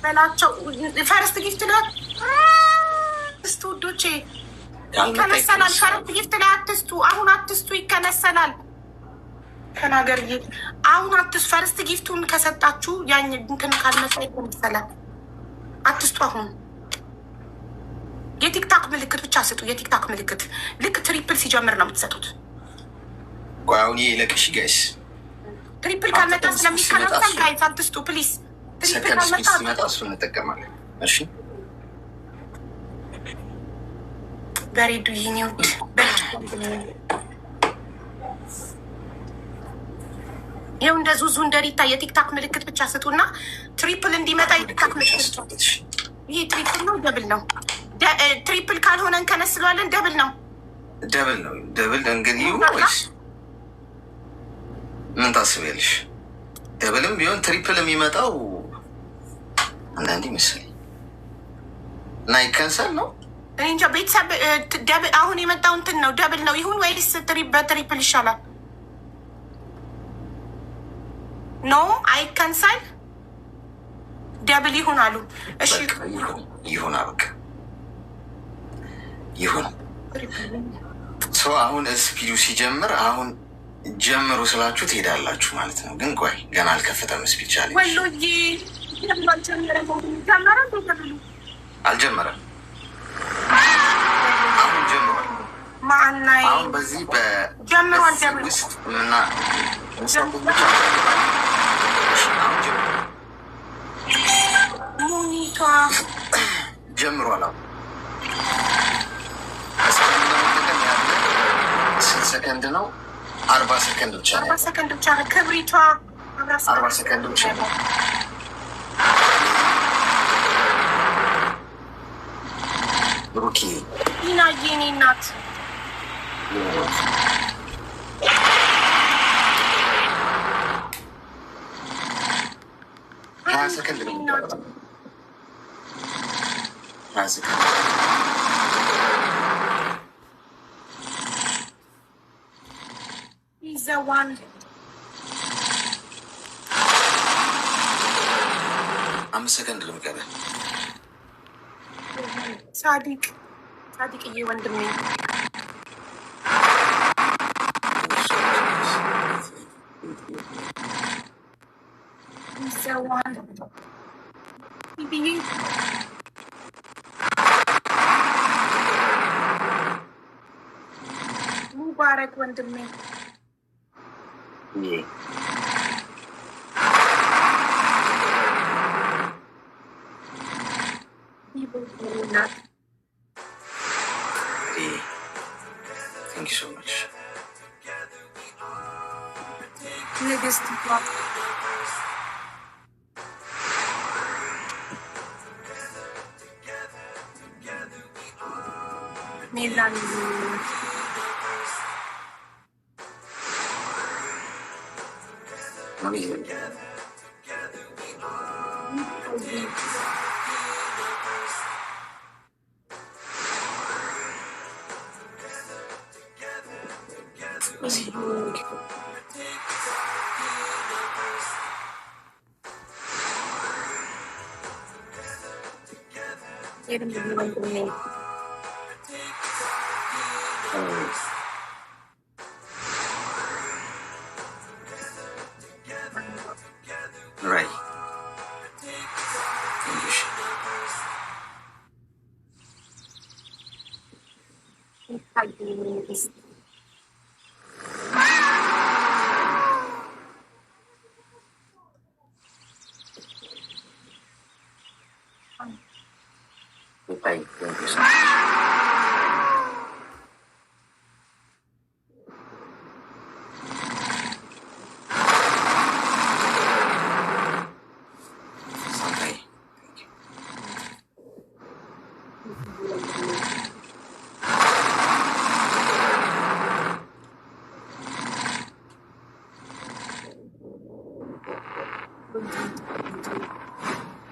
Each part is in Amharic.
በላቸው ፈርስት ጊፍት ነው ውዶቼ፣ ይከነሰናል። ፈርስት ጊፍት ላይ አትስቱ፣ አሁን አትስቱ፣ ይከነሰናል። ተናገር አሁን አትስቱ። ፈርስት ጊፍቱን ከሰጣችሁ ያን እንትን ካልመጣ ይከነሰላል። አትስቱ አሁን። የቲክታክ ምልክት ብቻ ስጡ። የቲክታክ ምልክት ልክ ትሪፕል ሲጀምር ነው የምትሰጡት። አሁን ለቅሽ ጋይስ ትሪፕል ካልመጣ ስለሚከነሰል ጋይስ አትስቱ ፕሊዝ። ትሪፕል ካልመጣ ሲመጣ እሱን እንጠቀማለን። እሺ በሬዱ ይኒውድ ይኸው እንደ ዙዙ እንደ ሪታ የቲክታክ ምልክት ብቻ ስጡና ትሪፕል እንዲመጣ የቲክታክ ምልክት። ይሄ ትሪፕል ነው ደብል ነው? ትሪፕል ካልሆነ እንከነስለዋለን። ደብል ነው ደብል ነው ደብል። እንግዲህ ወይስ ምን ታስቢያለሽ? ደብልም ቢሆን ትሪፕል የሚመጣው አንዳንዴ መሰለኝ እና ይከንሰል ነው እንጃ። ቤተሰብ ደብል አሁን የመጣው እንትን ነው ደብል ነው ይሁን ወይስ በትሪፕል ይሻላል? ኖ አይከንሰል ደብል ይሁን አሉ። እሺ ይሁን አበቃ ይሁን። ሰው አሁን ስፒዱ ሲጀምር አሁን ጀምሩ ስላችሁ ትሄዳላችሁ ማለት ነው። ግን ቆይ ገና አልከፈተም። ስፒድ ቻሌንጅ ወሎዬ አልጀመረም። አሁን ጀምሯል። ማናይ አሁን በዚህ ጀምሯል። ደብል ውስጥ እና ሙኒቷ ጀምሯል። አሁን ስንት ሰከንድ ነው? 40 ሰከንድ ብቻ ነው። 40 ሰከንድ ብቻ ነው። ክብሪቷ 40 ሰከንድ ብቻ ነው። ብሩኪ ይናዬ የኔ እናት ሀያ ሰከንድ ነው። 20 ሰከንድ ይዘዋን 5 ሰከንድ ነው የሚቀረው። ሳዲቅዬ ወንድሜ ይዘዋን ብዬ ሙባረክ ወንድሜ ናት። Thank you so much. ንግስት ሜላን Right. Thank you so much.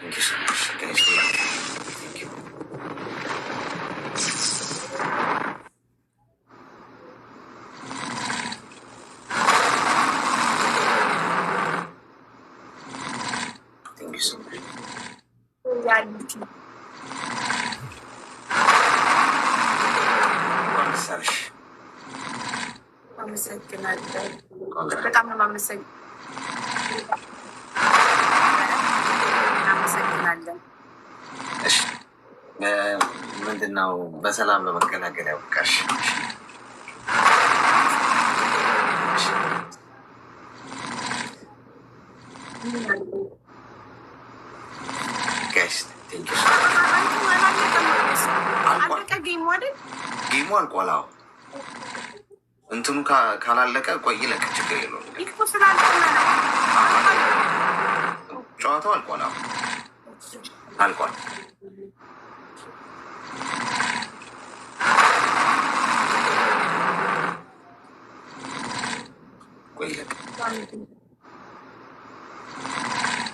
Thank you so much. Thanks for that. Thank you. ሪያሊቲ ሰርሽ አመሰግናለሁ። በጣም ነው እናመሰግናለን። እሺ ምንድነው በሰላም ለመገላገል ያብቃሽ። ጌሙ አልቋል። እንትኑ ካላለቀ ቆይ ይለቅ፣ ችግር የለውም። ጨዋታው አልቋል። አልቋል። ቆይ ይለቅ።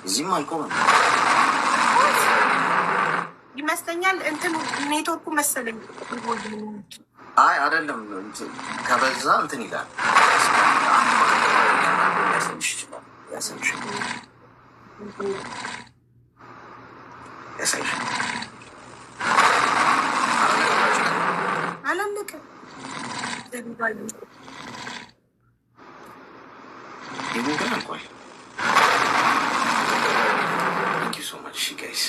እዚህም አልቆመም ይመስለኛል። እንትኑ ኔትወርኩ መሰለኝ። አይ አይደለም፣ ከበዛ እንትን ይላል። ያሰብሽ ይችላል። ያሰብሽ ያሳይሽ አላለቀም። ይሄ ግን አልቋል። Thank you so much, guys.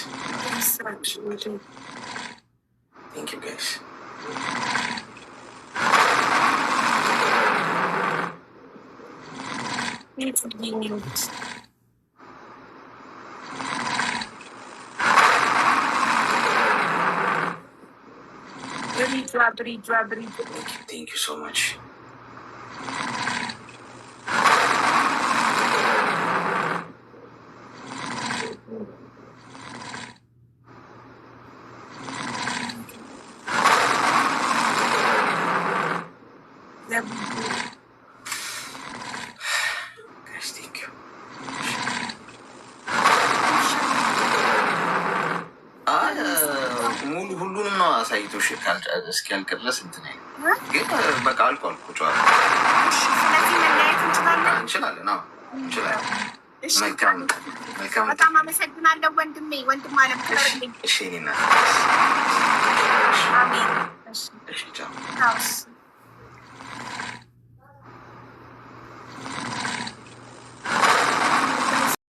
Thank you, guys. It's convenient. Thank you so much. Guys, thank you. ሙሉ ሁሉንም ነው አሳይቶሽ እስኪያልቅ ድረስ እንትን ግን በቃ አልቋል እኮ ጨዋታ። ስለዚህ መለያየት እንችላለን። እንችላለን። መልካም። በጣም አመሰግናለሁ ወንድሜ። ወንድም አለም ክበርልኝ። እሺ ና አሜን። እሺ ቻው።